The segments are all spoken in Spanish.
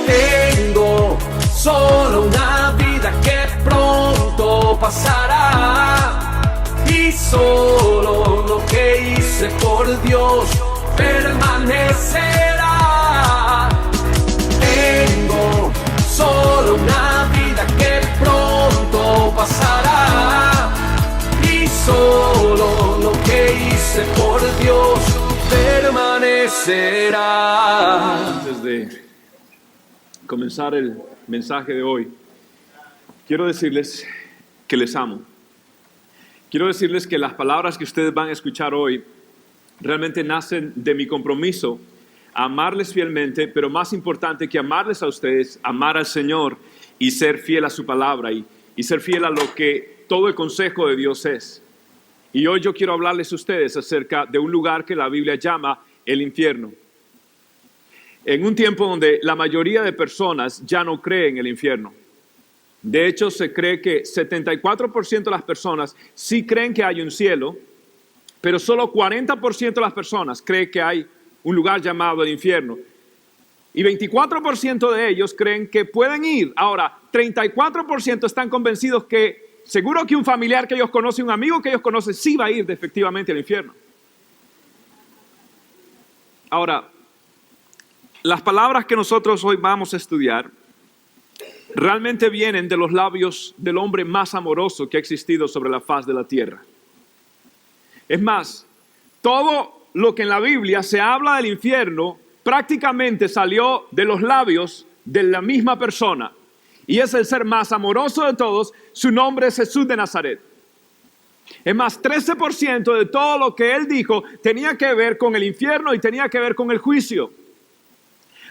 Tengo solo una vida que pronto pasará, y solo lo que hice por Dios permanecerá. Tengo solo una vida que pronto pasará, y solo lo que hice por Dios permanecerá. Antes de comenzar el mensaje de hoy, quiero decirles que les amo. Quiero decirles que las palabras que ustedes van a escuchar hoy realmente nacen de mi compromiso a amarles fielmente, pero más importante que amarles a ustedes, amar al Señor y ser fiel a su palabra y ser fiel a lo que todo el consejo de Dios es. Y hoy yo quiero hablarles a ustedes acerca de un lugar que la Biblia llama el infierno. En un tiempo donde la mayoría de personas ya no creen en el infierno. De hecho, se cree que 74% de las personas sí creen que hay un cielo, pero solo 40% de las personas creen que hay un lugar llamado el infierno. Y 24% de ellos creen que pueden ir. Ahora, 34% están convencidos que seguro que un familiar que ellos conocen, un amigo que ellos conocen, sí va a ir efectivamente al infierno. Ahora, las palabras que nosotros hoy vamos a estudiar realmente vienen de los labios del hombre más amoroso que ha existido sobre la faz de la tierra. Es más, todo lo que en la Biblia se habla del infierno prácticamente salió de los labios de la misma persona. Y es el ser más amoroso de todos. Su nombre es Jesús de Nazaret. Es más, 13% de todo lo que él dijo tenía que ver con el infierno y tenía que ver con el juicio.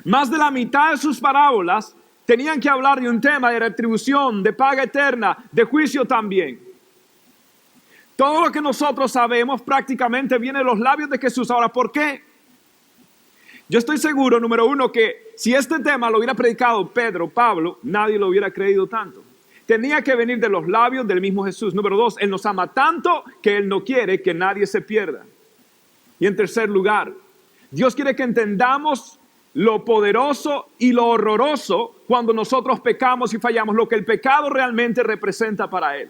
Más de la mitad de sus parábolas tenían que hablar de un tema de retribución, de paga eterna, de juicio también. Todo lo que nosotros sabemos prácticamente viene de los labios de Jesús. Ahora, ¿por qué? Yo estoy seguro, número uno, que si este tema lo hubiera predicado Pedro, Pablo, nadie lo hubiera creído tanto. Tenía que venir de los labios del mismo Jesús. Número dos, Él nos ama tanto que Él no quiere que nadie se pierda. Y en tercer lugar, Dios quiere que entendamos lo poderoso y lo horroroso cuando nosotros pecamos y fallamos, lo que el pecado realmente representa para Él.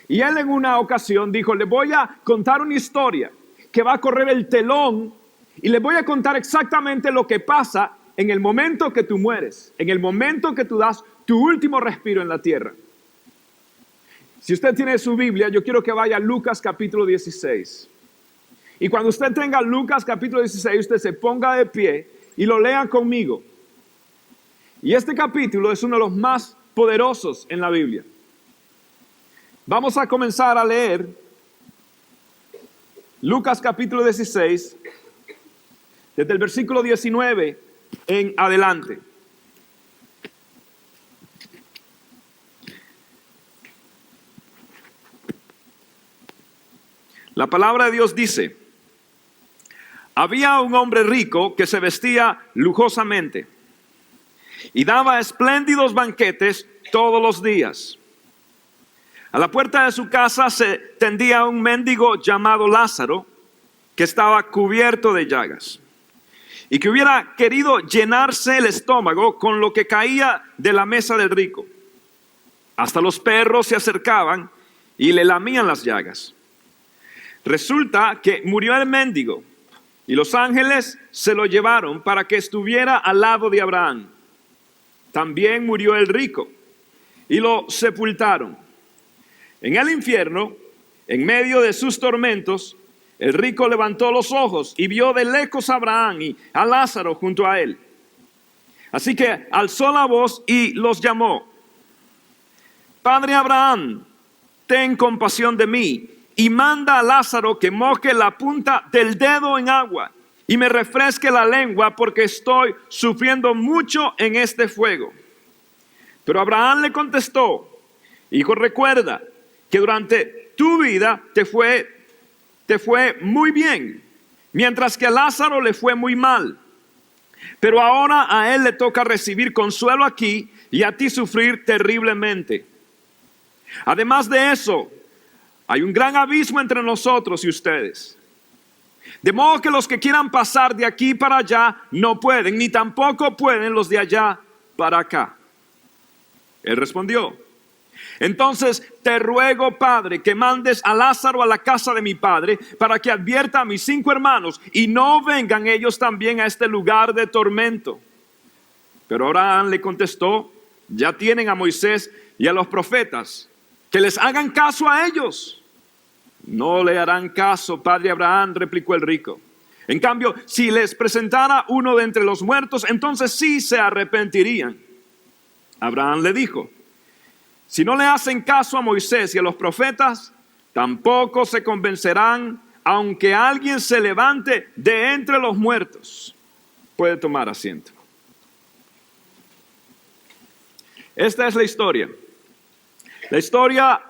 Y Él en una ocasión dijo, le voy a contar una historia que va a correr el telón y les voy a contar exactamente lo que pasa en el momento que tú mueres, en el momento que tú das tu último respiro en la tierra. Si usted tiene su Biblia, yo quiero que vaya a Lucas capítulo 16. Y cuando usted tenga Lucas capítulo 16, usted se ponga de pie y lo lea conmigo. Y este capítulo es uno de los más poderosos en la Biblia. Vamos a comenzar a leer Lucas capítulo 16, desde el versículo 19 en adelante. La palabra de Dios dice: había un hombre rico que se vestía lujosamente y daba espléndidos banquetes todos los días. A la puerta de su casa se tendía un mendigo llamado Lázaro, que estaba cubierto de llagas, y que hubiera querido llenarse el estómago con lo que caía de la mesa del rico. Hasta los perros se acercaban y le lamían las llagas. Resulta que murió el mendigo, y los ángeles se lo llevaron para que estuviera al lado de Abraham. También murió el rico, y lo sepultaron. En el infierno, en medio de sus tormentos, el rico levantó los ojos y vio de lejos a Abraham y a Lázaro junto a él. Así que alzó la voz y los llamó: Padre Abraham, ten compasión de mí y manda a Lázaro que moje la punta del dedo en agua y me refresque la lengua, porque estoy sufriendo mucho en este fuego. Pero Abraham le contestó: hijo, recuerda que durante tu vida te fue muy bien, mientras que a Lázaro le fue muy mal. Pero ahora a él le toca recibir consuelo aquí y a ti sufrir terriblemente. Además de eso, hay un gran abismo entre nosotros y ustedes. De modo que los que quieran pasar de aquí para allá no pueden, ni tampoco pueden los de allá para acá. Él respondió: entonces te ruego, Padre, que mandes a Lázaro a la casa de mi padre, para que advierta a mis 5 hermanos, y no vengan ellos también a este lugar de tormento. Pero Abraham le contestó: ya tienen a Moisés y a los profetas, que les hagan caso a ellos. No le harán caso, padre Abraham, replicó el rico. En cambio, si les presentara uno de entre los muertos, entonces sí se arrepentirían. Abraham le dijo: si no le hacen caso a Moisés y a los profetas, tampoco se convencerán, aunque alguien se levante de entre los muertos. Puede tomar asiento. Esta es la historia. La historia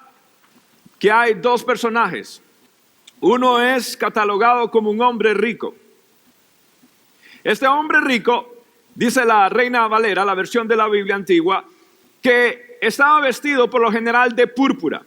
que hay 2 personajes. Uno es catalogado como un hombre rico. Este hombre rico, dice la Reina Valera, la versión de la Biblia antigua, que estaba vestido por lo general de púrpura.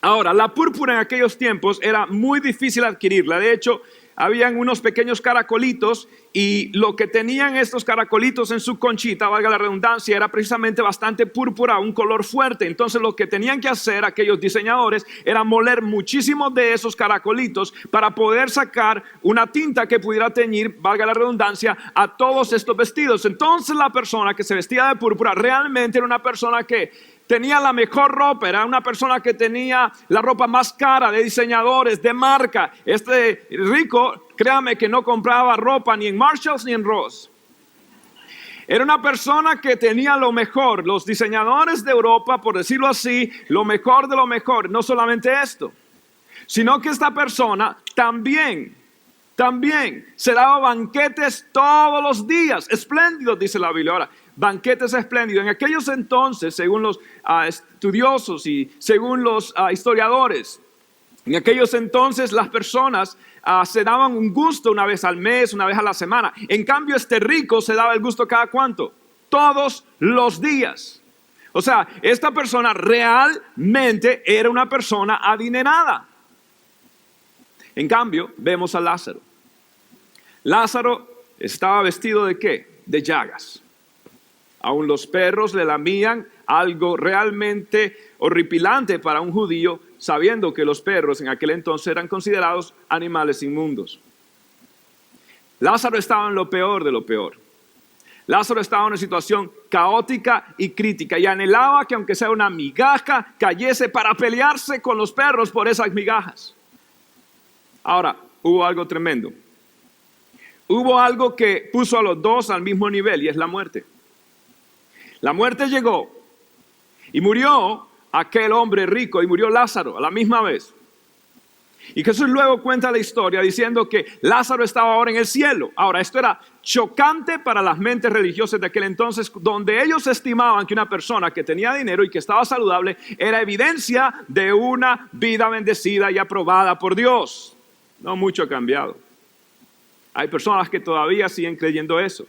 Ahora, la púrpura en aquellos tiempos era muy difícil adquirirla. De hecho, habían unos pequeños caracolitos, y lo que tenían estos caracolitos en su conchita, valga la redundancia, era precisamente bastante púrpura, un color fuerte. Entonces lo que tenían que hacer aquellos diseñadores era moler muchísimos de esos caracolitos para poder sacar una tinta que pudiera teñir, valga la redundancia, a todos estos vestidos. Entonces la persona que se vestía de púrpura realmente era una persona que tenía la mejor ropa, era una persona que tenía la ropa más cara, de diseñadores, de marca. Este rico, créame que no compraba ropa ni en Marshalls ni en Ross. Era una persona que tenía lo mejor, los diseñadores de Europa, por decirlo así, lo mejor de lo mejor. No solamente esto, sino que esta persona también se daba banquetes todos los días, espléndidos, dice la Biblia. Ahora, banquetes espléndidos. En aquellos entonces, según los estudiosos y según los historiadores, en aquellos entonces las personas se daban un gusto una vez al mes, una vez a la semana. En cambio, este rico se daba el gusto cada cuánto, todos los días. O sea, esta persona realmente era una persona adinerada. En cambio, vemos a Lázaro. Lázaro estaba vestido ¿de qué? De llagas. Aún los perros le lamían, algo realmente horripilante para un judío, sabiendo que los perros en aquel entonces eran considerados animales inmundos. Lázaro estaba en lo peor de lo peor. Lázaro estaba en una situación caótica y crítica, y anhelaba que aunque sea una migaja cayese para pelearse con los perros por esas migajas. Ahora, hubo algo tremendo. Hubo algo que puso a los 2 al mismo nivel, y es la muerte. La muerte llegó y murió aquel hombre rico y murió Lázaro a la misma vez. Y Jesús luego cuenta la historia diciendo que Lázaro estaba ahora en el cielo. Ahora, esto era chocante para las mentes religiosas de aquel entonces, donde ellos estimaban que una persona que tenía dinero y que estaba saludable era evidencia de una vida bendecida y aprobada por Dios. No mucho ha cambiado. Hay personas que todavía siguen creyendo eso.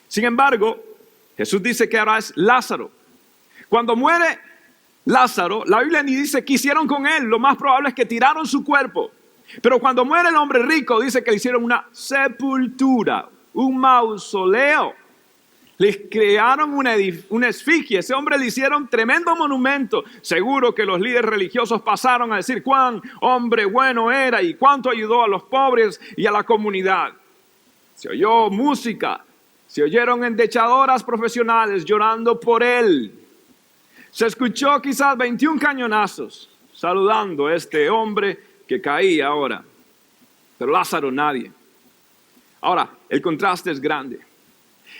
Sin embargo, Jesús dice que ahora es Lázaro. Cuando muere Lázaro, la Biblia ni dice qué hicieron con él. Lo más probable es que tiraron su cuerpo. Pero cuando muere el hombre rico, dice que le hicieron una sepultura, un mausoleo. Le crearon una esfinge. Ese hombre le hicieron tremendo monumento. Seguro que los líderes religiosos pasaron a decir cuán hombre bueno era y cuánto ayudó a los pobres y a la comunidad. Se oyó música. Se oyeron endechadoras profesionales llorando por él. Se escuchó quizás 21 cañonazos saludando a este hombre que caía ahora. Pero Lázaro nadie. Ahora, el contraste es grande.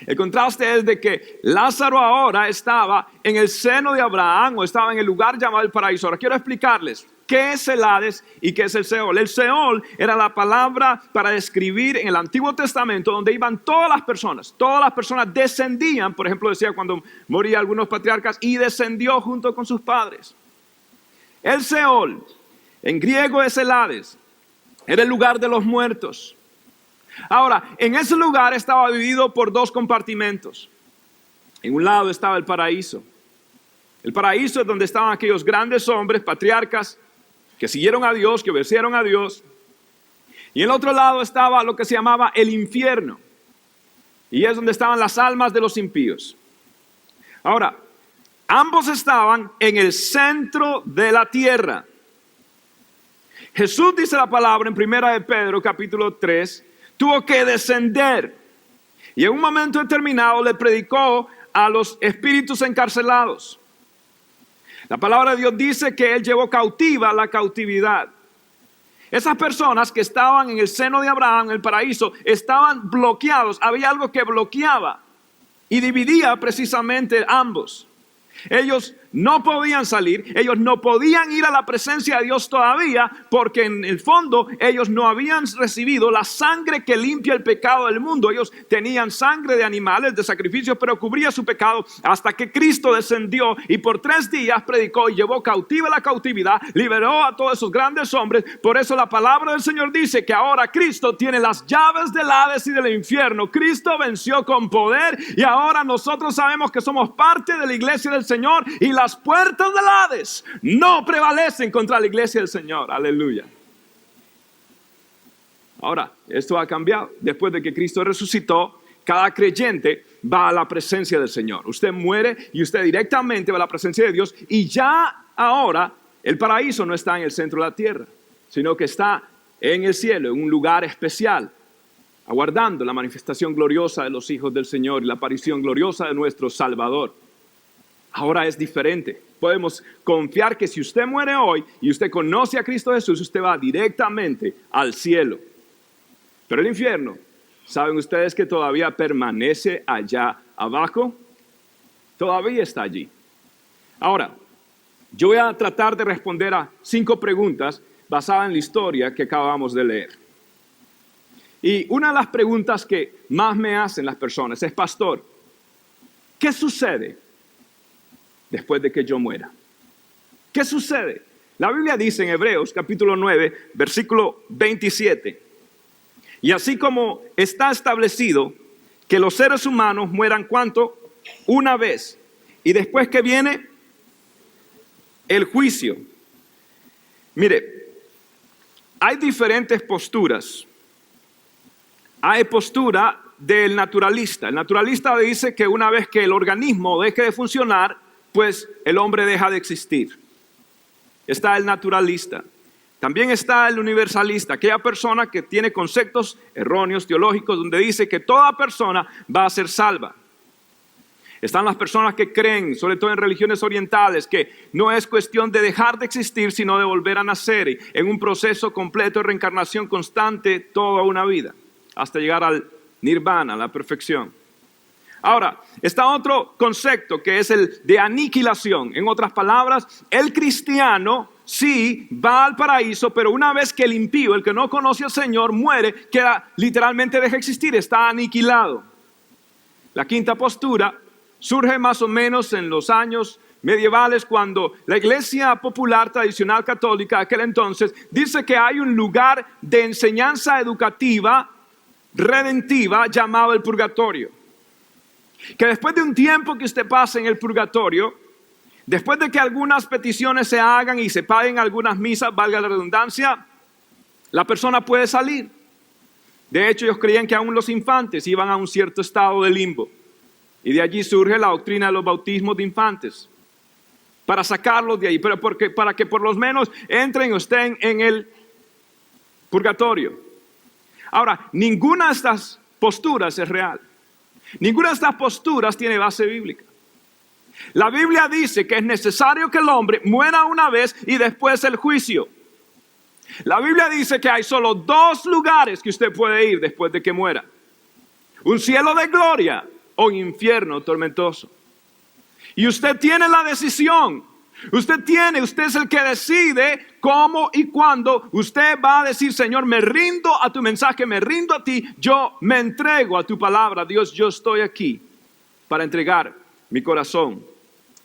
El contraste es de que Lázaro ahora estaba en el seno de Abraham, o estaba en el lugar llamado el paraíso. Ahora quiero explicarles qué es el Hades y qué es el Seol. El Seol era la palabra para describir en el Antiguo Testamento donde iban todas las personas. Todas las personas descendían, por ejemplo decía cuando morían algunos patriarcas, y descendió junto con sus padres. El Seol, en griego es el Hades, era el lugar de los muertos. Ahora, en ese lugar estaba dividido por 2 compartimentos. En un lado estaba el paraíso. El paraíso es donde estaban aquellos grandes hombres, patriarcas, que siguieron a Dios, que obedecieron a Dios. Y en el otro lado estaba lo que se llamaba el infierno. Y es donde estaban las almas de los impíos. Ahora, ambos estaban en el centro de la tierra. Jesús, dice la palabra en 1 de Pedro capítulo 3, tuvo que descender. Y en un momento determinado le predicó a los espíritus encarcelados. La palabra de Dios dice que Él llevó cautiva la cautividad. Esas personas que estaban en el seno de Abraham, en el paraíso, estaban bloqueados. Había algo que bloqueaba y dividía precisamente ambos. Ellos no podían salir, ellos no podían ir a la presencia de Dios todavía, porque en el fondo ellos no habían recibido la sangre que limpia el pecado del mundo. Ellos tenían sangre de animales, de sacrificios, pero cubría su pecado hasta que Cristo descendió y por 3 días predicó y llevó cautiva la cautividad, liberó a todos esos grandes hombres. Por eso la palabra del Señor dice que ahora Cristo tiene las llaves del Hades y del infierno. Cristo venció con poder y ahora nosotros sabemos que somos parte de la iglesia del Señor y las puertas del Hades no prevalecen contra la iglesia del Señor. Aleluya. Ahora, esto ha cambiado. Después de que Cristo resucitó, cada creyente va a la presencia del Señor. Usted muere y usted directamente va a la presencia de Dios. Y ya ahora el paraíso no está en el centro de la tierra, sino que está en el cielo, en un lugar especial, aguardando la manifestación gloriosa de los hijos del Señor y la aparición gloriosa de nuestro Salvador. Ahora es diferente. Podemos confiar que si usted muere hoy y usted conoce a Cristo Jesús, usted va directamente al cielo. Pero el infierno, ¿saben ustedes que todavía permanece allá abajo? Todavía está allí. Ahora, yo voy a tratar de responder a 5 preguntas basadas en la historia que acabamos de leer. Y una de las preguntas que más me hacen las personas es: pastor, ¿qué sucede después de que yo muera? ¿Qué sucede? La Biblia dice en Hebreos capítulo 9, versículo 27. Y así como está establecido que los seres humanos mueran, ¿cuánto? Una vez. Y después que viene el juicio. Mire, hay diferentes posturas. Hay postura del naturalista. El naturalista dice que una vez que el organismo deje de funcionar, pues el hombre deja de existir. Está el naturalista. También está el universalista, aquella persona que tiene conceptos erróneos teológicos donde dice que toda persona va a ser salva. Están las personas que creen, sobre todo en religiones orientales, que no es cuestión de dejar de existir, sino de volver a nacer en un proceso completo de reencarnación constante toda una vida, hasta llegar al nirvana, la perfección. Ahora, está otro concepto que es el de aniquilación. En otras palabras, el cristiano sí va al paraíso, pero una vez que el impío, el que no conoce al Señor, muere, queda literalmente deja de existir, está aniquilado. La quinta postura surge más o menos en los años medievales, cuando la iglesia popular tradicional católica de aquel entonces dice que hay un lugar de enseñanza educativa redentiva llamado el purgatorio. Que después de un tiempo que usted pase en el purgatorio, después de que algunas peticiones se hagan y se paguen algunas misas, valga la redundancia, la persona puede salir. De hecho, ellos creían que aún los infantes iban a un cierto estado de limbo. Y de allí surge la doctrina de los bautismos de infantes, para sacarlos de ahí, pero para que por lo menos entren o estén en el purgatorio. Ahora, ninguna de estas posturas es real. Ninguna de estas posturas tiene base bíblica. La Biblia dice que es necesario que el hombre muera una vez y después el juicio. La Biblia dice que hay solo 2 lugares que usted puede ir después de que muera: un cielo de gloria o un infierno tormentoso. Y usted tiene la decisión. Usted es el que decide cómo y cuándo usted va a decir: Señor, me rindo a tu mensaje, me rindo a ti, yo me entrego a tu palabra. Dios, yo estoy aquí para entregar mi corazón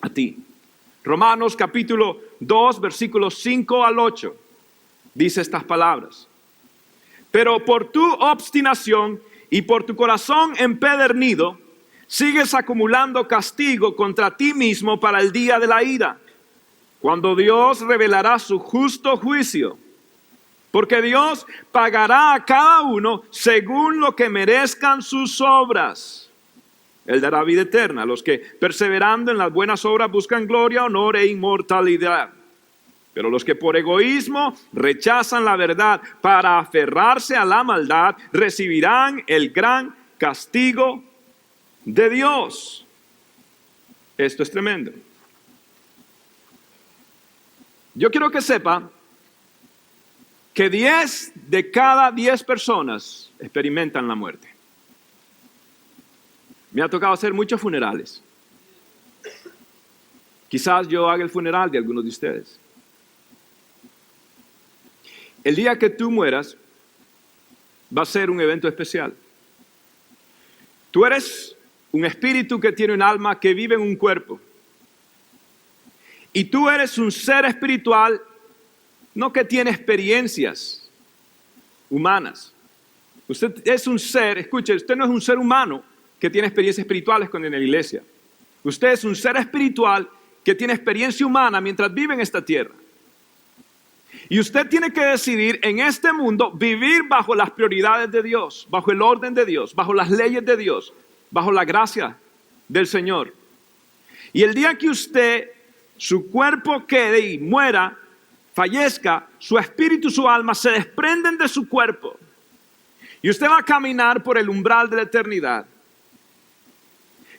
a ti. Romanos capítulo 2, versículos 5 al 8, dice estas palabras: pero por tu obstinación y por tu corazón empedernido, sigues acumulando castigo contra ti mismo para el día de la ira, cuando Dios revelará su justo juicio. Porque Dios pagará a cada uno según lo que merezcan sus obras. Él dará vida eterna a los que, perseverando en las buenas obras, buscan gloria, honor e inmortalidad. Pero los que por egoísmo rechazan la verdad para aferrarse a la maldad, recibirán el gran castigo de Dios. Esto es tremendo. Yo quiero que sepa que 10 de cada 10 personas experimentan la muerte. Me ha tocado hacer muchos funerales. Quizás yo haga el funeral de algunos de ustedes. El día que tú mueras va a ser un evento especial. Tú eres un espíritu que tiene un alma que vive en un cuerpo. Y tú eres un ser espiritual, no que tiene experiencias humanas. Usted es un ser, escuche, usted no es un ser humano que tiene experiencias espirituales con en la iglesia. Usted es un ser espiritual que tiene experiencia humana mientras vive en esta tierra. Y usted tiene que decidir en este mundo vivir bajo las prioridades de Dios, bajo el orden de Dios, bajo las leyes de Dios, bajo la gracia del Señor. Y el día que usted, su cuerpo quede y muera, fallezca, su espíritu y su alma se desprenden de su cuerpo. Y usted va a caminar por el umbral de la eternidad.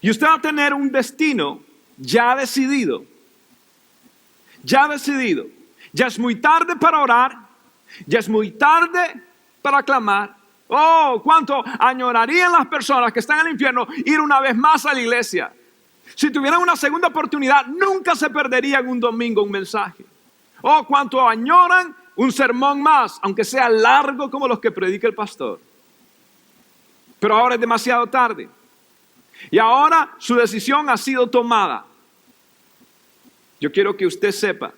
Y usted va a tener un destino ya decidido. Ya decidido. Ya es muy tarde para orar. Ya es muy tarde para clamar. Oh, cuánto añorarían las personas que están en el infierno ir una vez más a la iglesia. Si tuvieran una segunda oportunidad, nunca se perderían un domingo un mensaje. Oh, cuánto añoran un sermón más, aunque sea largo como los que predica el pastor. Pero ahora es demasiado tarde. Y ahora su decisión ha sido tomada. Yo quiero que usted sepa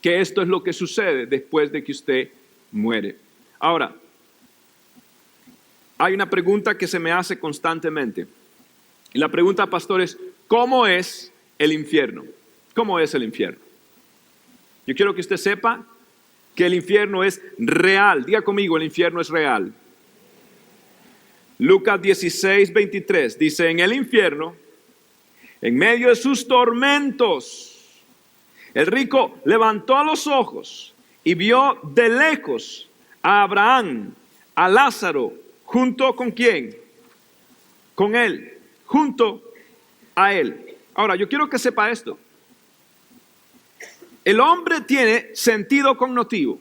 que esto es lo que sucede después de que usted muere. Ahora, hay una pregunta que se me hace constantemente. Y la pregunta, pastor, es: ¿cómo es el infierno? ¿Cómo es el infierno? Yo quiero que usted sepa que el infierno es real. Diga conmigo, el infierno es real. Lucas 16, 23 dice: en el infierno, en medio de sus tormentos, el rico levantó los ojos y vio de lejos a Abraham, a Lázaro, junto con ¿quién? Con él, junto a él. Ahora, yo quiero que sepa esto. El hombre tiene sentido cognitivo.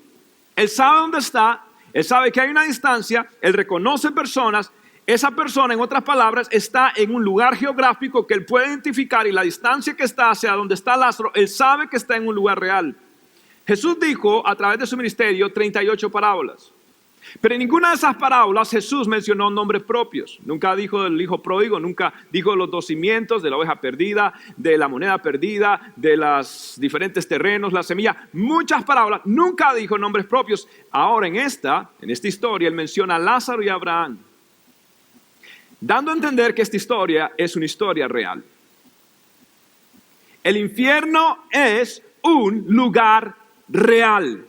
Él sabe dónde está, él sabe que hay una distancia, él reconoce personas. Esa persona, en otras palabras, está en un lugar geográfico que él puede identificar, y la distancia que está hacia donde está Lázaro, él sabe que está en un lugar real. Jesús dijo a través de su ministerio 38 parábolas. Pero en ninguna de esas parábolas Jesús mencionó nombres propios. Nunca dijo del hijo pródigo, nunca dijo de los 2 cimientos, de la oveja perdida, de la moneda perdida, de los diferentes terrenos, la semilla. Muchas parábolas, nunca dijo nombres propios. Ahora en esta historia él menciona a Lázaro y a Abraham, dando a entender que esta historia es una historia real. El infierno es un lugar real.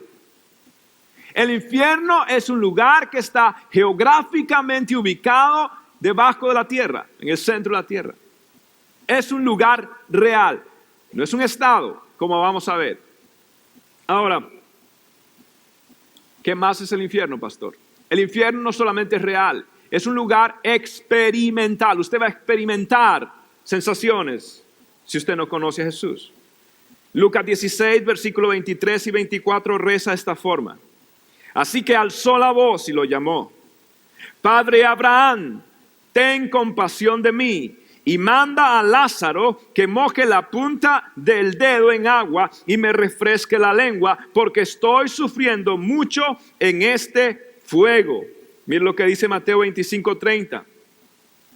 El infierno es un lugar que está geográficamente ubicado debajo de la tierra, en el centro de la tierra. Es un lugar real, no es un estado, como vamos a ver. Ahora, ¿qué más es el infierno, pastor? El infierno no solamente es real, es un lugar experimental. Usted va a experimentar sensaciones si usted no conoce a Jesús. Lucas 16, versículo 23 y 24 reza de esta forma: así que alzó la voz y lo llamó: Padre Abraham, ten compasión de mí y manda a Lázaro que moje la punta del dedo en agua y me refresque la lengua, porque estoy sufriendo mucho en este fuego. Mira lo que dice Mateo 25:30.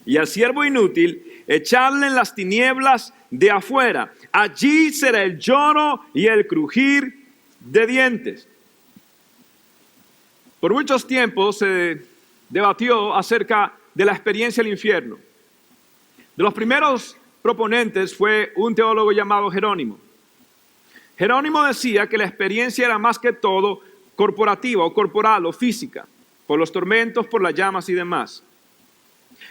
Y al siervo inútil, echarle en las tinieblas de afuera. Allí será el lloro y el crujir de dientes. Por muchos tiempos se debatió acerca de la experiencia del infierno. De los primeros proponentes fue un teólogo llamado Jerónimo. Jerónimo decía que la experiencia era más que todo corporativa o corporal o física, por los tormentos, por las llamas y demás.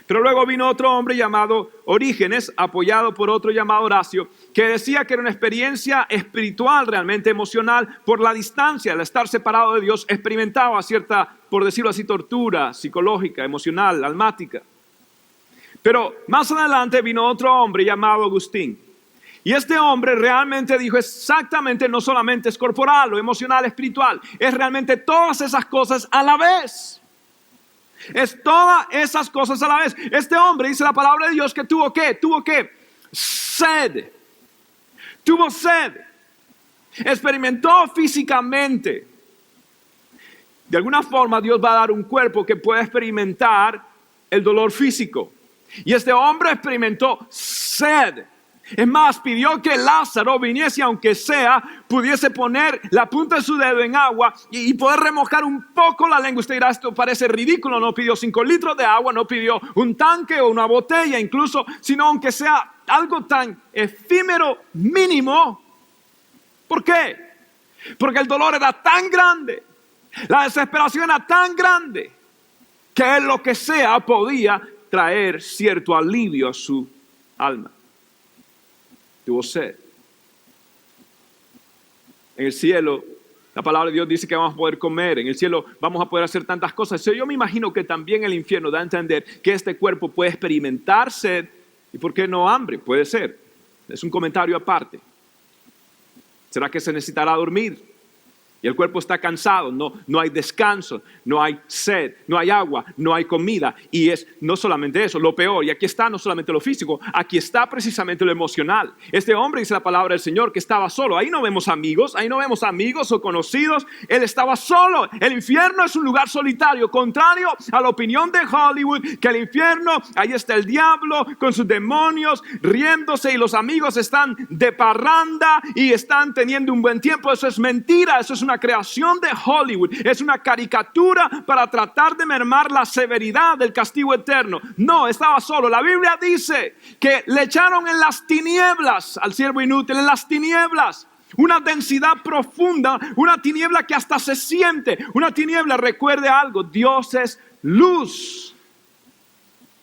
Pero luego vino otro hombre llamado Orígenes, apoyado por otro llamado Horacio, que decía que era una experiencia espiritual, realmente emocional, por la distancia, al estar separado de Dios, experimentaba cierta, por decirlo así, tortura psicológica, emocional, almática. Pero más adelante vino otro hombre llamado Agustín. Y este hombre realmente dijo exactamente, no solamente es corporal o emocional, espiritual, es realmente todas esas cosas a la vez. Es todas esas cosas a la vez. Este hombre dice la palabra de Dios que tuvo sed. Tuvo sed. Experimentó físicamente. De alguna forma Dios va a dar un cuerpo que pueda experimentar el dolor físico. Y este hombre experimentó sed. Es más, pidió que Lázaro viniese, aunque sea, pudiese poner la punta de su dedo en agua y poder remojar un poco la lengua. Usted dirá, esto parece ridículo, no pidió 5 litros de agua, no pidió un tanque o una botella incluso, sino aunque sea algo tan efímero, mínimo. ¿Por qué? Porque el dolor era tan grande, la desesperación era tan grande, que él lo que sea podía traer cierto alivio a su alma. Tuvo sed. En el cielo, la palabra de Dios dice que vamos a poder comer. En el cielo vamos a poder hacer tantas cosas. Yo me imagino que también el infierno da a entender que este cuerpo puede experimentar sed y ¿por qué no hambre? Puede ser. Es un comentario aparte. ¿Será que se necesitará dormir? Y el cuerpo está cansado, no hay descanso, no hay sed, no hay agua, no hay comida. Y es no solamente eso, lo peor, y aquí está no solamente lo físico, aquí está precisamente lo emocional. Este hombre, dice la palabra del Señor, que estaba solo. Ahí no vemos amigos o conocidos. Él estaba solo. El infierno es un lugar solitario, contrario a la opinión de Hollywood, que el infierno, ahí está el diablo con sus demonios, riéndose y los amigos están de parranda y están teniendo un buen tiempo. Eso es mentira, eso es una creación de Hollywood, es una caricatura para tratar de mermar la severidad del castigo eterno. No, estaba solo. La Biblia dice que le echaron en las tinieblas al siervo inútil, en las tinieblas. Una densidad profunda, una tiniebla que hasta se siente. Una tiniebla, recuerde algo, Dios es luz.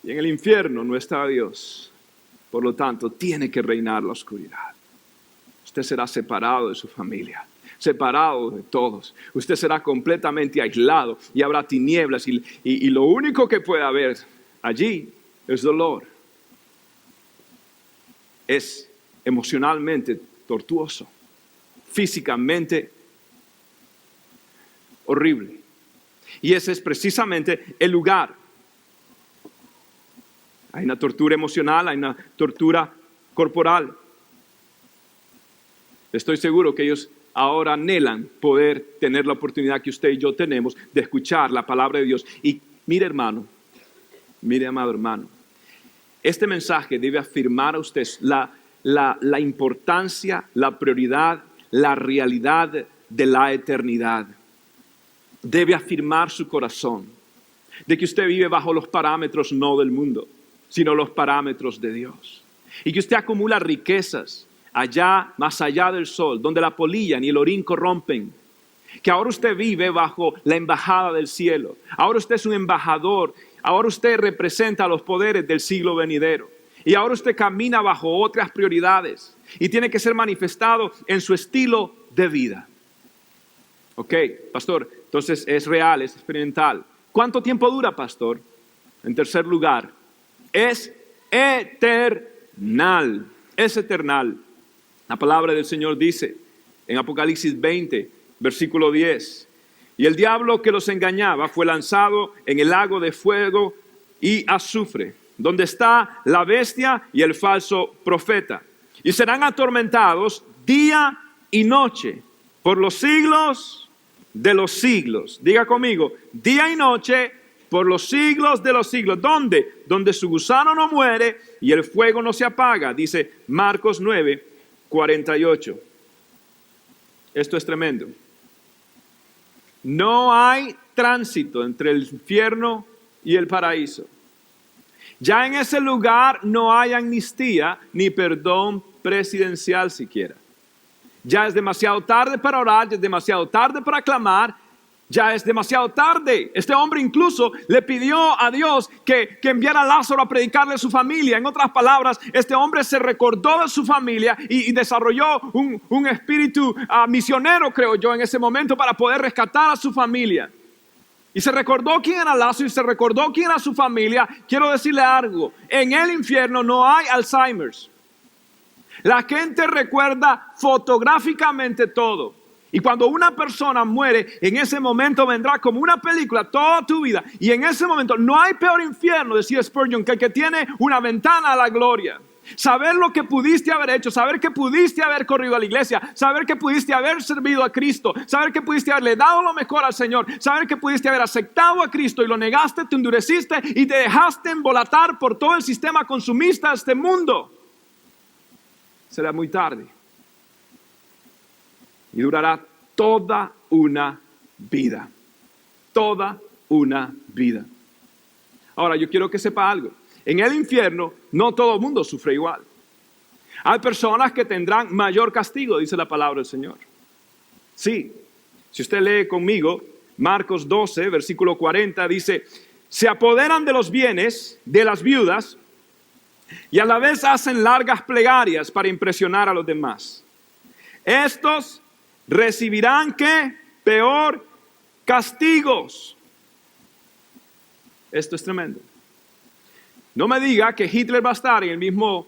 Y en el infierno no está Dios. Por lo tanto, tiene que reinar la oscuridad. Usted será separado de su familia, separado de todos. Usted será completamente aislado y habrá tinieblas y lo único que puede haber allí es dolor. Es emocionalmente tortuoso, físicamente horrible. Y ese es precisamente el lugar. Hay una tortura emocional, hay una tortura corporal. Estoy seguro que ellos ahora anhelan poder tener la oportunidad que usted y yo tenemos de escuchar la palabra de Dios. Y mire hermano, mire amado hermano, este mensaje debe afirmar a usted la importancia, la prioridad, la realidad de la eternidad. Debe afirmar su corazón de que usted vive bajo los parámetros no del mundo, sino los parámetros de Dios. Y que usted acumula riquezas allá, más allá del sol, donde la polilla ni el orín corrompen. Que ahora usted vive bajo la embajada del cielo. Ahora usted es un embajador. Ahora usted representa los poderes del siglo venidero. Y ahora usted camina bajo otras prioridades. Y tiene que ser manifestado en su estilo de vida. Ok, pastor, entonces es real, es experimental. ¿Cuánto tiempo dura, pastor? En tercer lugar, es eternal. Es eternal. La palabra del Señor dice en Apocalipsis 20, versículo 10. Y el diablo que los engañaba fue lanzado en el lago de fuego y azufre, donde está la bestia y el falso profeta. Y serán atormentados día y noche por los siglos de los siglos. Diga conmigo, día y noche por los siglos de los siglos. ¿Dónde? Donde su gusano no muere y el fuego no se apaga. Dice Marcos 9, 48. Esto es tremendo. No hay tránsito entre el infierno y el paraíso. Ya en ese lugar no hay amnistía ni perdón presidencial siquiera. Ya es demasiado tarde para orar, ya es demasiado tarde para clamar. Ya es demasiado tarde. Este hombre incluso le pidió a Dios que enviara a Lázaro a predicarle a su familia. En otras palabras, este hombre se recordó de su familia y desarrolló un espíritu misionero, creo yo, en ese momento para poder rescatar a su familia. Y se recordó quién era Lázaro y se recordó quién era su familia. Quiero decirle algo, en el infierno no hay Alzheimer's. La gente recuerda fotográficamente todo. Y cuando una persona muere, en ese momento vendrá como una película toda tu vida. Y en ese momento no hay peor infierno, decía Spurgeon, que el que tiene una ventana a la gloria. Saber lo que pudiste haber hecho, saber que pudiste haber corrido a la iglesia, saber que pudiste haber servido a Cristo, saber que pudiste haberle dado lo mejor al Señor, saber que pudiste haber aceptado a Cristo y lo negaste, te endureciste y te dejaste embolatar por todo el sistema consumista de este mundo. Será muy tarde. Y durará toda una vida. Toda una vida. Ahora, yo quiero que sepa algo. En el infierno, no todo el mundo sufre igual. Hay personas que tendrán mayor castigo, dice la palabra del Señor. Sí, si usted lee conmigo, Marcos 12, versículo 40, dice: se apoderan de los bienes de las viudas y a la vez hacen largas plegarias para impresionar a los demás. Estos recibirán ¿qué? Peor castigos. Esto es tremendo. No me diga que Hitler va a estar en el mismo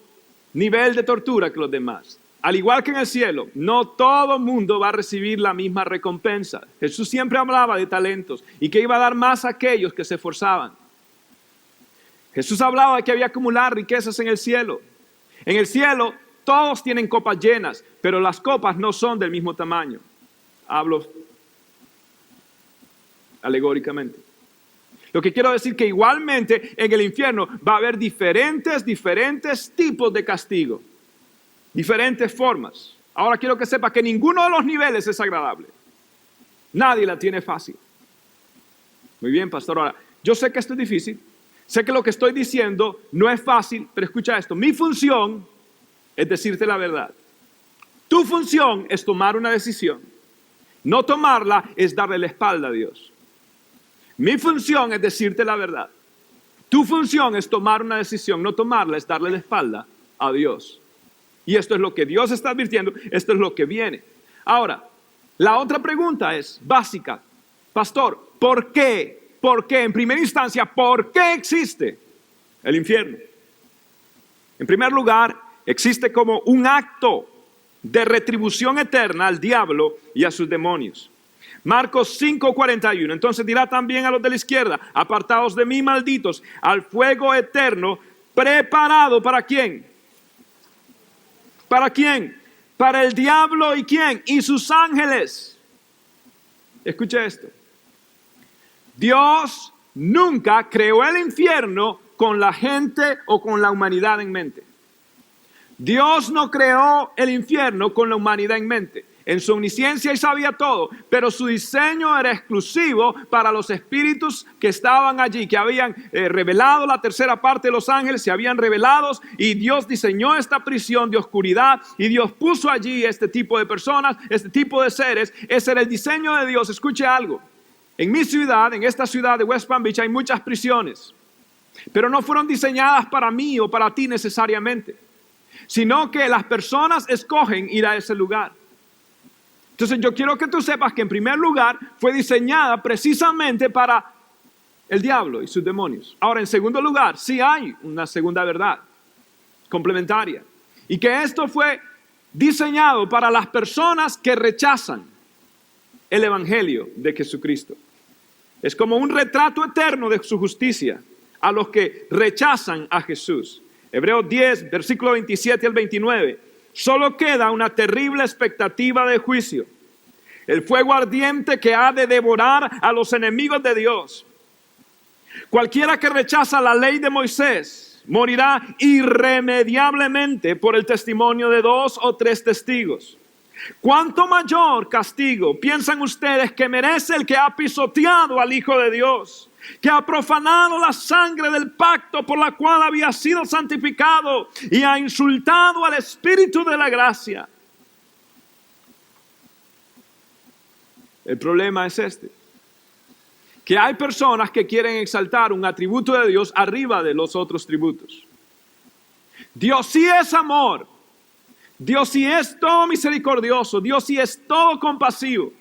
nivel de tortura que los demás. Al igual que en el cielo, no todo mundo va a recibir la misma recompensa. Jesús siempre hablaba de talentos y que iba a dar más a aquellos que se esforzaban. Jesús hablaba de que había que acumular riquezas en el cielo. En el cielo todos tienen copas llenas, pero las copas no son del mismo tamaño. Hablo alegóricamente. Lo que quiero decir que igualmente en el infierno va a haber diferentes tipos de castigo. Diferentes formas. Ahora quiero que sepa que ninguno de los niveles es agradable. Nadie la tiene fácil. Muy bien, pastor. Ahora, yo sé que esto es difícil. Sé que lo que estoy diciendo no es fácil, pero escucha esto. Mi función es decirte la verdad. Tu función es tomar una decisión. No tomarla es darle la espalda a Dios. Mi función es decirte la verdad. Tu función es tomar una decisión. No tomarla es darle la espalda a Dios. Y esto es lo que Dios está advirtiendo. Esto es lo que viene. Ahora, la otra pregunta es básica. Pastor, ¿por qué? ¿Por qué? En primera instancia, ¿por qué existe el infierno? En primer lugar, existe como un acto de retribución eterna al diablo y a sus demonios. Marcos 5:41. Entonces dirá también a los de la izquierda: apartaos de mí, malditos, al fuego eterno preparado ¿para quién? ¿Para quién? Para el diablo y ¿quién? Y sus ángeles. Escuche esto. Dios nunca creó el infierno con la gente o con la humanidad en mente. Dios no creó el infierno con la humanidad en mente. En su omnisciencia Él sabía todo, pero su diseño era exclusivo para los espíritus que estaban allí, que habían revelado la tercera parte de los ángeles, se habían revelado, y Dios diseñó esta prisión de oscuridad y Dios puso allí este tipo de personas, este tipo de seres. Ese era el diseño de Dios. Escuche algo. En mi ciudad, en esta ciudad de West Palm Beach, hay muchas prisiones, pero no fueron diseñadas para mí o para ti necesariamente, sino que las personas escogen ir a ese lugar. Entonces yo quiero que tú sepas que en primer lugar fue diseñada precisamente para el diablo y sus demonios. Ahora, en segundo lugar, sí hay una segunda verdad complementaria, y que esto fue diseñado para las personas que rechazan el evangelio de Jesucristo. Es como un retrato eterno de su justicia a los que rechazan a Jesús. Hebreos 10, versículo 27 al 29. Solo queda una terrible expectativa de juicio. El fuego ardiente que ha de devorar a los enemigos de Dios. Cualquiera que rechaza la ley de Moisés morirá irremediablemente por el testimonio de 2 o 3 testigos. ¿Cuánto mayor castigo piensan ustedes que merece el que ha pisoteado al Hijo de Dios, que ha profanado la sangre del pacto por la cual había sido santificado y ha insultado al Espíritu de la gracia? El problema es este. que hay personas que quieren exaltar un atributo de Dios arriba de los otros tributos. Dios sí es amor. Dios sí es todo misericordioso. Dios sí es todo compasivo.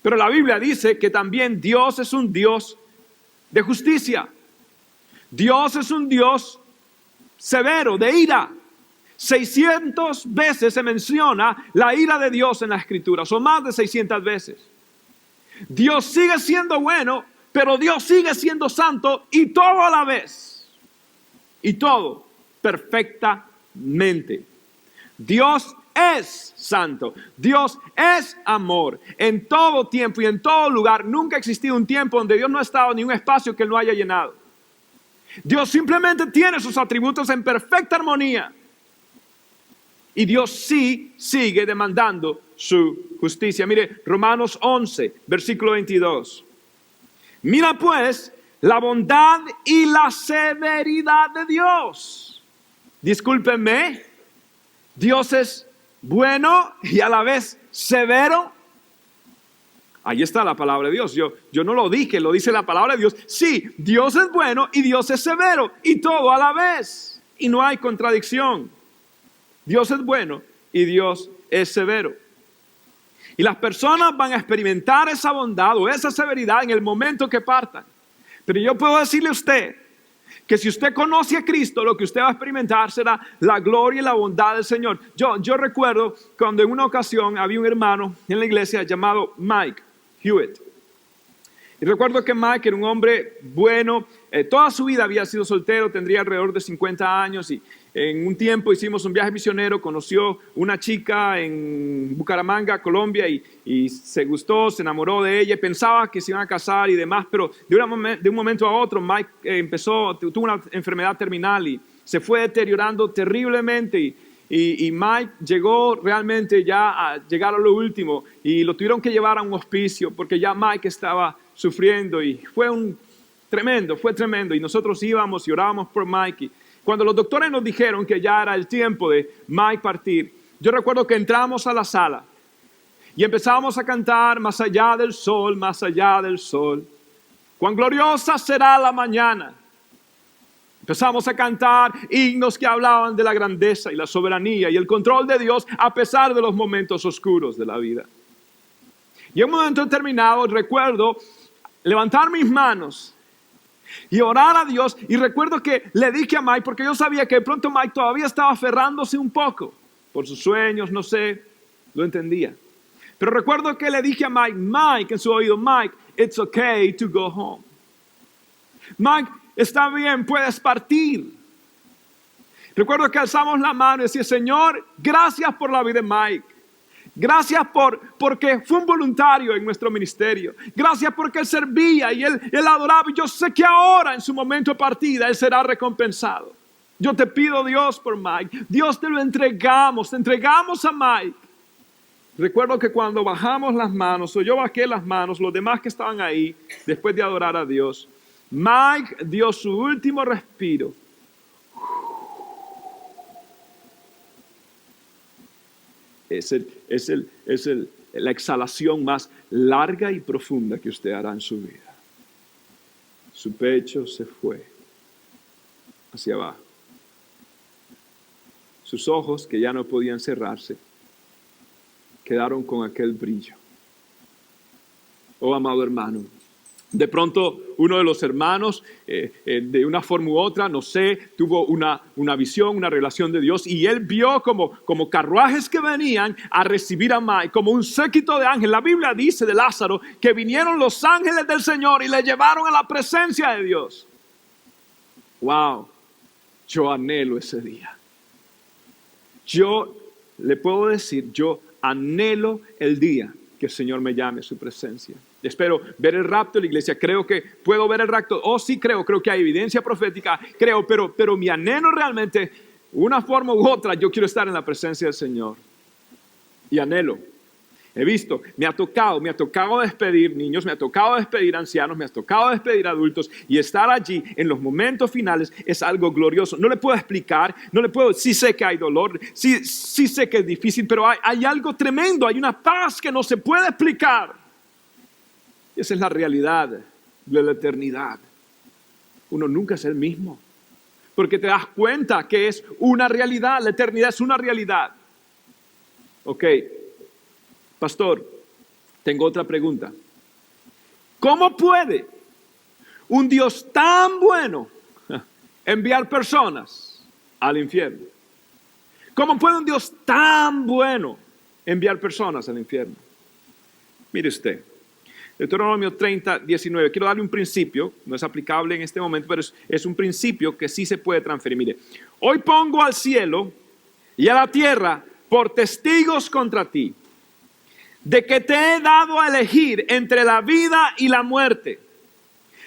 Pero la Biblia dice que también Dios es un Dios de justicia. Dios es un Dios severo, de ira. 600 veces se menciona la ira de Dios en la Escritura. Son más de 600 veces. Dios sigue siendo bueno, pero Dios sigue siendo santo y todo a la vez. Y todo perfectamente. Dios es santo. Dios es amor. En todo tiempo y en todo lugar, nunca ha existido un tiempo donde Dios no ha estado ni un espacio que Él no haya llenado. Dios simplemente tiene sus atributos en perfecta armonía. Y Dios sí sigue demandando su justicia. Mire, Romanos 11, versículo 22. Mira pues la bondad y la severidad de Dios. Discúlpenme, Dios es bueno y a la vez severo. Ahí está la palabra de Dios. Yo no lo dije, lo dice la palabra de Dios. Sí, Dios es bueno y Dios es severo y todo a la vez. Y no hay contradicción. Dios es bueno y Dios es severo. Y las personas van a experimentar esa bondad o esa severidad en el momento que partan. Pero yo puedo decirle a usted que si usted conoce a Cristo, lo que usted va a experimentar será la gloria y la bondad del Señor. Yo recuerdo cuando en una ocasión había un hermano en la iglesia llamado Mike Hewitt. Y recuerdo que Mike era un hombre bueno, toda su vida había sido soltero, tendría alrededor de 50 años y en un tiempo hicimos un viaje misionero, conoció una chica en Bucaramanga, Colombia y se gustó, se enamoró de ella, pensaba que se iban a casar y demás, pero de un momento a otro Mike tuvo una enfermedad terminal y se fue deteriorando terriblemente y Mike llegó realmente ya a llegar a lo último y lo tuvieron que llevar a un hospicio porque ya Mike estaba sufriendo y fue tremendo y nosotros íbamos y orábamos por Mike. Cuando los doctores nos dijeron que ya era el tiempo de Mike partir, yo recuerdo que entramos a la sala y empezamos a cantar más allá del sol, más allá del sol. Cuán gloriosa será la mañana. Empezamos a cantar himnos que hablaban de la grandeza y la soberanía y el control de Dios a pesar de los momentos oscuros de la vida. Y en un momento determinado recuerdo levantar mis manos y orar a Dios y recuerdo que le dije a Mike, porque yo sabía que de pronto Mike todavía estaba aferrándose un poco por sus sueños, no sé, lo entendía. Pero recuerdo que le dije a Mike en su oído, Mike, it's okay to go home. Mike, está bien, puedes partir. Recuerdo que alzamos la mano y decía, Señor, gracias por la vida de Mike. Gracias porque fue un voluntario en nuestro ministerio. Gracias porque él servía y él adoraba. Y yo sé que ahora en su momento de partida él será recompensado. Yo te pido, Dios, por Mike. Dios, te entregamos a Mike. Recuerdo que cuando bajamos las manos, o yo bajé las manos, los demás que estaban ahí, después de adorar a Dios, Mike dio su último respiro. Es la exhalación más larga y profunda que usted hará en su vida. Su pecho se fue hacia abajo. Sus ojos, que ya no podían cerrarse, quedaron con aquel brillo. Oh, amado hermano, de pronto uno de los hermanos, de una forma u otra, no sé, tuvo una visión, una revelación de Dios y él vio como carruajes que venían a recibir a Mike, como un séquito de ángeles. La Biblia dice de Lázaro que vinieron los ángeles del Señor y le llevaron a la presencia de Dios. Wow, yo anhelo ese día. Yo le puedo decir, yo anhelo el día que el Señor me llame a su presencia. Espero ver el rapto de la iglesia. Creo que puedo ver el rapto. Sí creo que hay evidencia profética. Creo, pero mi anhelo realmente, una forma u otra, yo quiero estar en la presencia del Señor. Y anhelo. He visto, me ha tocado despedir niños, me ha tocado despedir ancianos, me ha tocado despedir adultos y estar allí en los momentos finales es algo glorioso. No le puedo explicar, sí sé que hay dolor, sí sé que es difícil, pero hay algo tremendo, hay una paz que no se puede explicar. Esa es la realidad de la eternidad, uno nunca es el mismo. Porque te das cuenta que es una realidad, la eternidad es una realidad. Ok, pastor, tengo otra pregunta. ¿Cómo puede un Dios tan bueno enviar personas al infierno? ¿Cómo puede un Dios tan bueno enviar personas al infierno? Mire usted, Deuteronomio 30, 19. Quiero darle un principio, no es aplicable en este momento, pero es un principio que sí se puede transferir. Mire, hoy pongo al cielo y a la tierra por testigos contra ti, de que te he dado a elegir entre la vida y la muerte,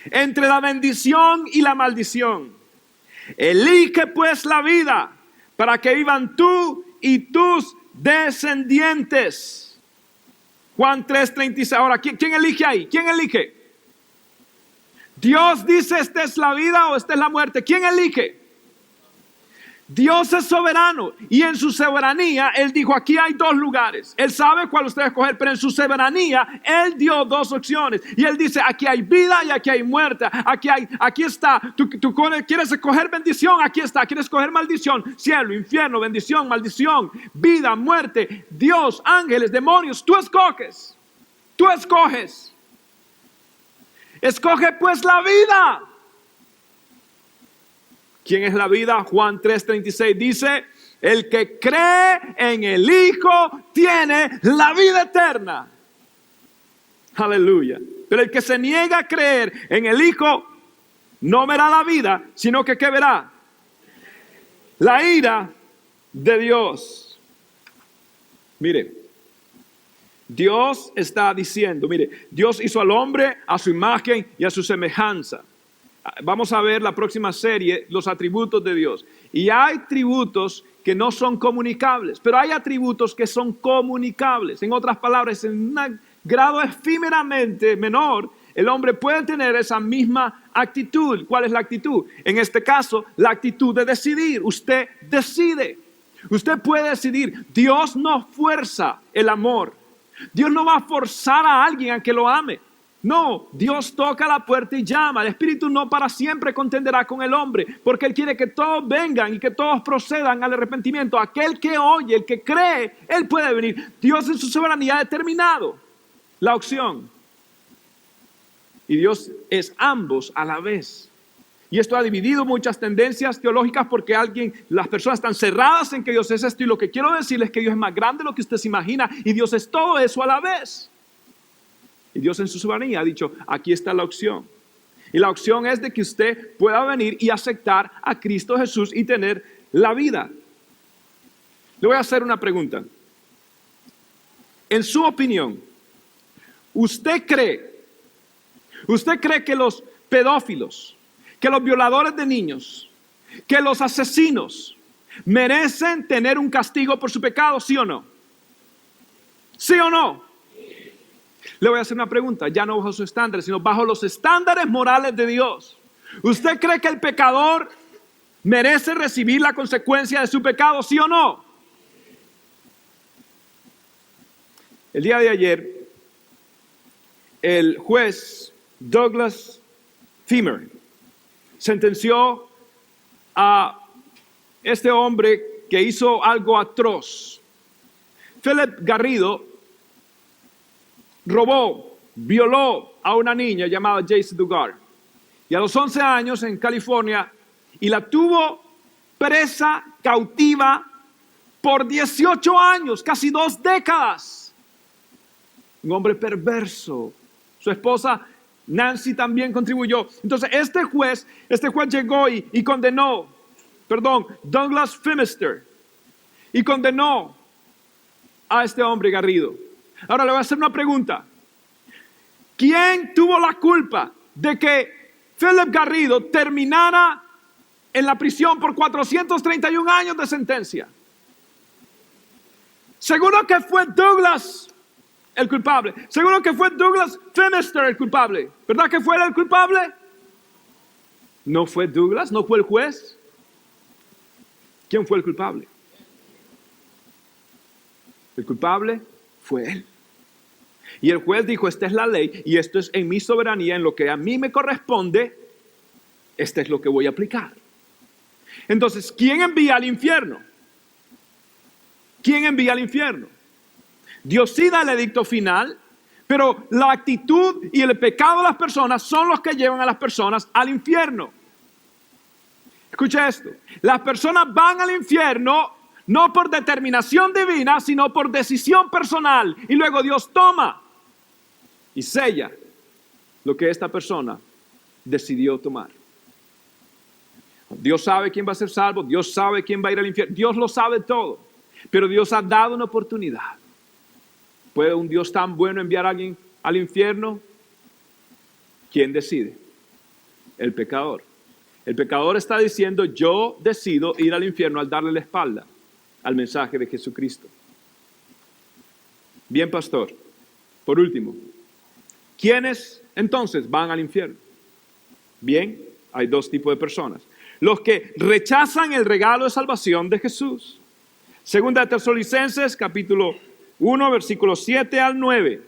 entre la bendición y la maldición. Elige pues la vida para que vivan tú y tus descendientes. Juan 3:36. Ahora, ¿quién elige ahí? ¿Quién elige? Dios dice, esta es la vida o esta es la muerte. ¿Quién elige? Dios es soberano y en su soberanía Él dijo, aquí hay dos lugares. Él sabe cuál usted va a escoger, pero en su soberanía Él dio dos opciones. Y Él dice, aquí hay vida y aquí hay muerte. Aquí está. Tú quieres escoger bendición, aquí está. Quieres escoger maldición, cielo, infierno, bendición, maldición, vida, muerte, Dios, ángeles, demonios. Tú escoges. Tú escoges. Escoge pues la vida. ¿Quién es la vida? Juan 3:36 dice, el que cree en el Hijo tiene la vida eterna. Aleluya. Pero el que se niega a creer en el Hijo no verá la vida, sino que ¿qué verá? La ira de Dios. Mire, Dios está diciendo, mire, Dios hizo al hombre a su imagen y a su semejanza. Vamos a ver la próxima serie, los atributos de Dios. Y hay atributos que no son comunicables, pero hay atributos que son comunicables. En otras palabras, en un grado efímeramente menor, el hombre puede tener esa misma actitud. ¿Cuál es la actitud? En este caso, la actitud de decidir. Usted decide. Usted puede decidir. Dios no fuerza el amor. Dios no va a forzar a alguien a que lo ame. No, Dios toca la puerta y llama. El Espíritu no para siempre contenderá con el hombre, porque Él quiere que todos vengan y que todos procedan al arrepentimiento. Aquel que oye, el que cree, Él puede venir. Dios en su soberanía ha determinado la opción. Y Dios es ambos a la vez. Y esto ha dividido muchas tendencias teológicas porque las personas están cerradas en que Dios es esto. Y lo que quiero decirles es que Dios es más grande de lo que usted se imagina y Dios es todo eso a la vez. Y Dios en su soberanía ha dicho, aquí está la opción. Y la opción es de que usted pueda venir y aceptar a Cristo Jesús y tener la vida. Le voy a hacer una pregunta. En su opinión, ¿usted cree que los pedófilos, que los violadores de niños, que los asesinos merecen tener un castigo por su pecado, sí o no? ¿Sí o no? Le voy a hacer una pregunta, ya no bajo sus estándares, sino bajo los estándares morales de Dios. ¿Usted cree que el pecador merece recibir la consecuencia de su pecado, sí o no? El día de ayer, el juez Douglas Femer sentenció a este hombre que hizo algo atroz. Philip Garrido robó, violó a una niña llamada Jaycee Duggar. Y a los 11 años en California, y la tuvo presa, cautiva, por 18 años, casi 2 décadas. Un hombre perverso. Su esposa Nancy también contribuyó. Entonces este juez llegó y condenó, Douglas Femer, y condenó a este hombre Garrido. Ahora le voy a hacer una pregunta. ¿Quién tuvo la culpa de que Philip Garrido terminara en la prisión por 431 años de sentencia? Seguro que fue Douglas el culpable. Seguro que fue Douglas Femer el culpable. ¿Verdad que fue él el culpable? ¿No fue Douglas? ¿No fue el juez? ¿Quién fue el culpable? El culpable fue él. Y el juez dijo, esta es la ley y esto es en mi soberanía, en lo que a mí me corresponde, este es lo que voy a aplicar. Entonces, ¿quién envía al infierno? ¿Quién envía al infierno? Dios sí da el edicto final, pero la actitud y el pecado de las personas son los que llevan a las personas al infierno. Escucha esto, las personas van al infierno no por determinación divina, sino por decisión personal. Y luego Dios toma y sella lo que esta persona decidió tomar. Dios sabe quién va a ser salvo, Dios sabe quién va a ir al infierno, Dios lo sabe todo, pero Dios ha dado una oportunidad. ¿Puede un Dios tan bueno enviar a alguien al infierno? ¿Quién decide? El pecador. El pecador está diciendo, yo decido ir al infierno al darle la espalda al mensaje de Jesucristo. Bien, pastor, por último, ¿quiénes entonces van al infierno? Bien, hay dos tipos de personas. Los que rechazan el regalo de salvación de Jesús. Segunda de Tesalonicenses, capítulo 1, versículos 7 al 9.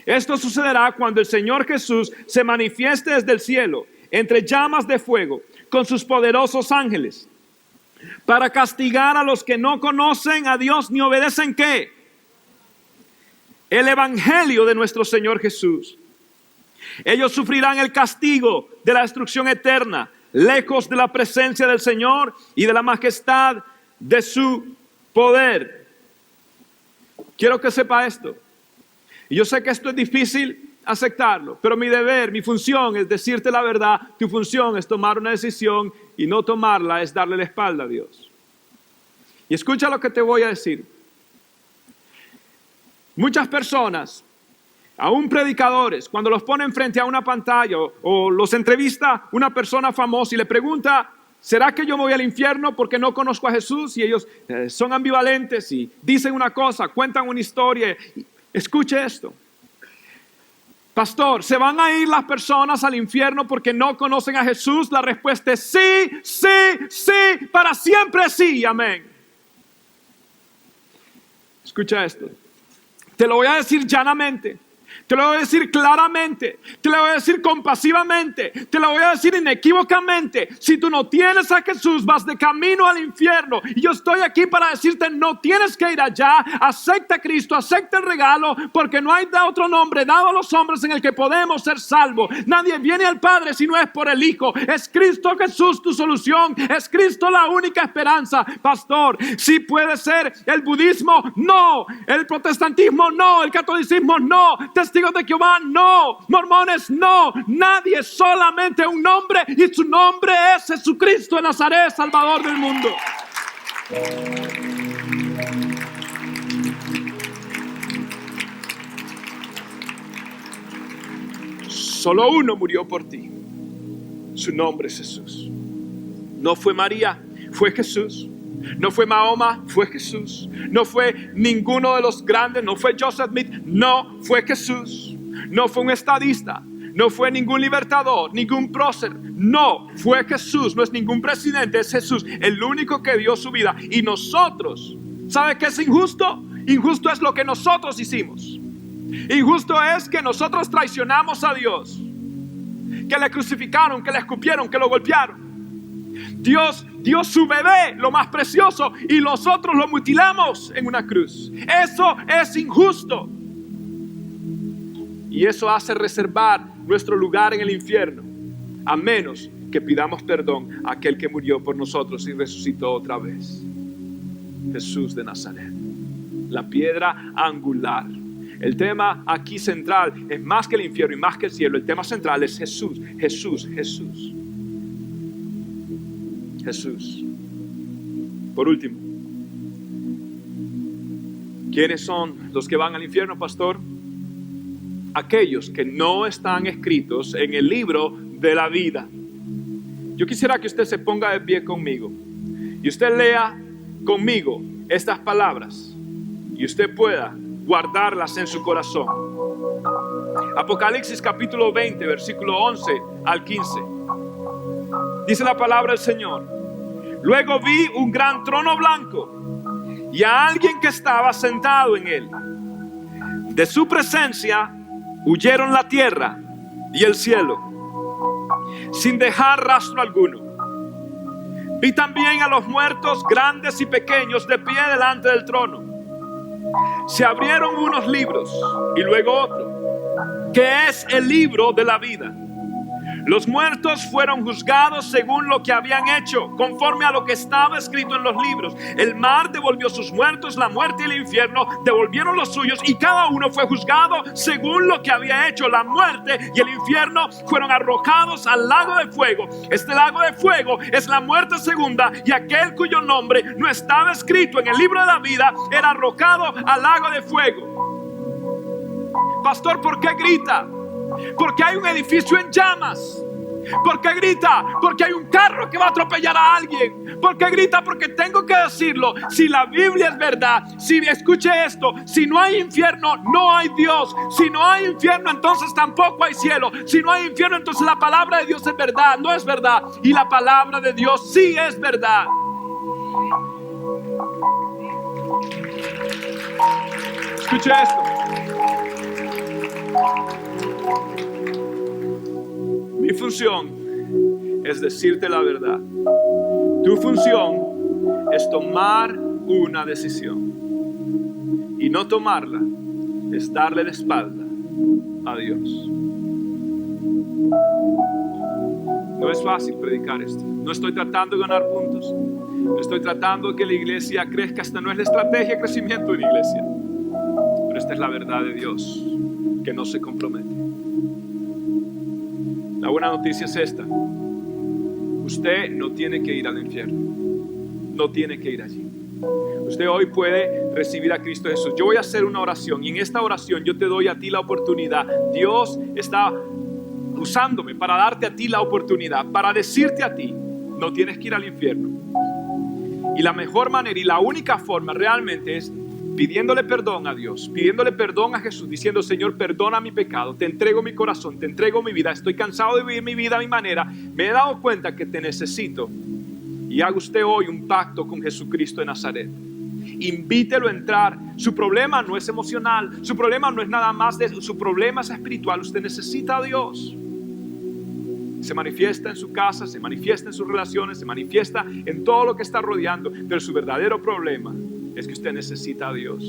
Esto sucederá cuando el Señor Jesús se manifieste desde el cielo, entre llamas de fuego, con sus poderosos ángeles, para castigar a los que no conocen a Dios ni obedecen ¿qué? El evangelio de nuestro Señor Jesús. Ellos sufrirán el castigo de la destrucción eterna, lejos de la presencia del Señor y de la majestad de su poder. Quiero que sepa esto. Y yo sé que esto es difícil aceptarlo, pero mi deber, mi función es decirte la verdad. Tu función es tomar una decisión y no tomarla es darle la espalda a Dios. Y escucha lo que te voy a decir. Muchas personas, aún predicadores, cuando los ponen frente a una pantalla o los entrevista una persona famosa y le pregunta, ¿será que yo me voy al infierno porque no conozco a Jesús? Y ellos son ambivalentes y dicen una cosa, cuentan una historia. Escuche esto. Pastor, ¿se van a ir las personas al infierno porque no conocen a Jesús? La respuesta es sí, sí, sí, para siempre sí, amén. Escucha esto. Te lo voy a decir llanamente. Te lo voy a decir claramente, te lo voy a decir compasivamente, te lo voy a decir inequívocamente. Si tú no tienes a Jesús, vas de camino al infierno. Y yo estoy aquí para decirte, no tienes que ir allá. Acepta a Cristo, acepta el regalo, porque no hay otro nombre dado a los hombres en el que podemos ser salvos. Nadie viene al Padre si no es por el Hijo. Es Cristo Jesús tu solución, es Cristo la única esperanza. Pastor, ¿sí puede ser el budismo? No. El protestantismo no. El catolicismo no. Testigos de Jehová, no. Mormones, no. Nadie, solamente un nombre, y su nombre es Jesucristo de Nazaret, Salvador del mundo. Solo uno murió por ti. Su nombre es Jesús. No fue María, fue Jesús. No fue Mahoma, fue Jesús. No fue ninguno de los grandes, no fue Joseph Smith, no, fue Jesús. No fue un estadista, no fue ningún libertador, ningún prócer, no, fue Jesús. No es ningún presidente, es Jesús, el único que dio su vida. Y nosotros, ¿sabe qué es injusto? Injusto es lo que nosotros hicimos. Injusto es que nosotros traicionamos a Dios, que le crucificaron, que le escupieron, que lo golpearon. Dios dio su bebé, lo más precioso, y nosotros lo mutilamos en una cruz. Eso es injusto. Y eso hace reservar nuestro lugar en el infierno, a menos que pidamos perdón a aquel que murió por nosotros y resucitó otra vez. Jesús de Nazaret, la piedra angular. El tema aquí central es más que el infierno y más que el cielo. El tema central es Jesús, Jesús, Jesús. Jesús. Por último, ¿quiénes son los que van al infierno, pastor? Aquellos que no están escritos en el libro de la vida. Yo quisiera que usted se ponga de pie conmigo y usted lea conmigo estas palabras y usted pueda guardarlas en su corazón. Apocalipsis capítulo 20, versículo 11 al 15. Dice la palabra del Señor. Luego vi un gran trono blanco y a alguien que estaba sentado en él. De su presencia huyeron la tierra y el cielo, sin dejar rastro alguno. Vi también a los muertos, grandes y pequeños, de pie delante del trono. Se abrieron unos libros y luego otro, que es el libro de la vida. Los muertos fueron juzgados según lo que habían hecho, conforme a lo que estaba escrito en los libros. El mar devolvió sus muertos, la muerte y el infierno devolvieron los suyos, y cada uno fue juzgado según lo que había hecho. La muerte y el infierno fueron arrojados al lago de fuego. Este lago de fuego es la muerte segunda, y aquel cuyo nombre no estaba escrito en el libro de la vida era arrojado al lago de fuego. Pastor, ¿por qué grita? Porque hay un edificio en llamas. ¿Por qué grita? Porque hay un carro que va a atropellar a alguien. ¿Por qué grita? Porque tengo que decirlo. Si la Biblia es verdad, si escuche esto, si no hay infierno, no hay Dios. Si no hay infierno, entonces tampoco hay cielo. Si no hay infierno, entonces la palabra de Dios es verdad. No es verdad. Y la palabra de Dios sí es verdad. Escuche esto. Mi función es decirte la verdad. Tu función es tomar una decisión. Y no tomarla es darle la espalda a Dios. No es fácil predicar esto. No estoy tratando de ganar puntos. No estoy tratando de que la iglesia crezca. Esta no es la estrategia de crecimiento de la iglesia. Pero esta es la verdad de Dios, que no se compromete. La buena noticia es esta: usted no tiene que ir al infierno, no tiene que ir allí. Usted hoy puede recibir a Cristo Jesús. Yo voy a hacer una oración, y en esta oración yo te doy a ti la oportunidad. Dios está usándome para darte a ti la oportunidad, para decirte a ti: no tienes que ir al infierno. Y la mejor manera y la única forma realmente es pidiéndole perdón a Dios, pidiéndole perdón a Jesús, diciendo: Señor, perdona mi pecado, te entrego mi corazón, te entrego mi vida, estoy cansado de vivir mi vida a mi manera, me he dado cuenta que te necesito. Y haga usted hoy un pacto con Jesucristo de Nazaret. Invítelo a entrar. Su problema no es emocional, su problema no es nada más de eso, su problema es espiritual. Usted necesita a Dios. Se manifiesta en su casa, se manifiesta en sus relaciones, se manifiesta en todo lo que está rodeando, pero su verdadero problema es que usted necesita a Dios.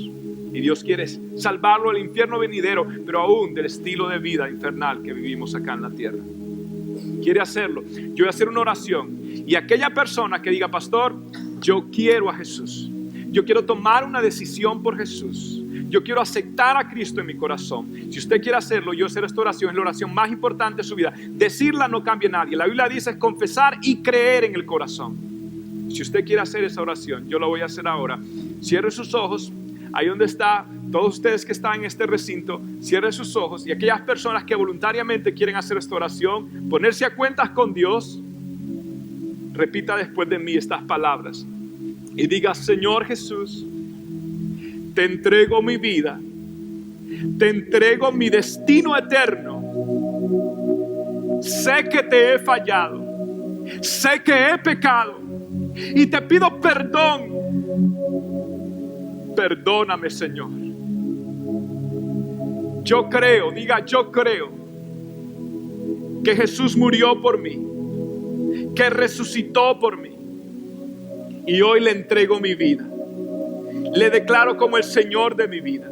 Y Dios quiere salvarlo del infierno venidero, pero aún del estilo de vida infernal que vivimos acá en la tierra. Quiere hacerlo. Yo voy a hacer una oración, y aquella persona que diga: pastor, yo quiero a Jesús, yo quiero tomar una decisión por Jesús, yo quiero aceptar a Cristo en mi corazón. Si usted quiere hacerlo, yo hacer esta oración es la oración más importante de su vida. Decirla no cambia a nadie. La Biblia dice: es confesar y creer en el corazón. Si usted quiere hacer esa oración, yo la voy a hacer ahora. Cierre sus ojos, ahí donde está, todos ustedes que están en este recinto, cierren sus ojos, y aquellas personas que voluntariamente quieren hacer esta oración, ponerse a cuentas con Dios, repita después de mí estas palabras y diga: Señor Jesús, te entrego mi vida, te entrego mi destino eterno. Sé que te he fallado, sé que he pecado, y te pido perdón. Perdóname, Señor. Yo creo, diga: yo creo que Jesús murió por mí, que resucitó por mí, y hoy le entrego mi vida. Le declaro como el Señor de mi vida,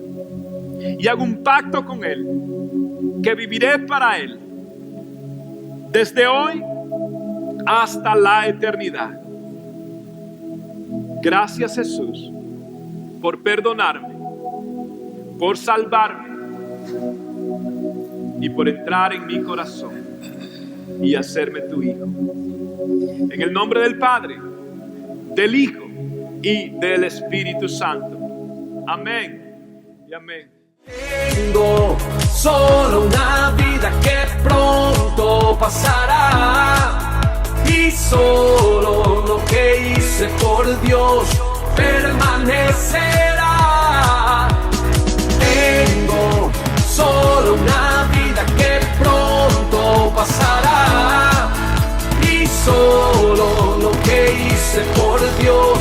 y hago un pacto con Él, que viviré para Él desde hoy hasta la eternidad. Gracias, Jesús, por perdonarme, por salvarme y por entrar en mi corazón y hacerme tu hijo. En el nombre del Padre, del Hijo y del Espíritu Santo. Amén y amén. Tengo solo una vida que pronto pasará, y solo lo que hice por Dios permanecerá. Tengo solo una vida que pronto pasará, y solo lo que hice por Dios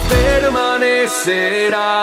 permanecerá.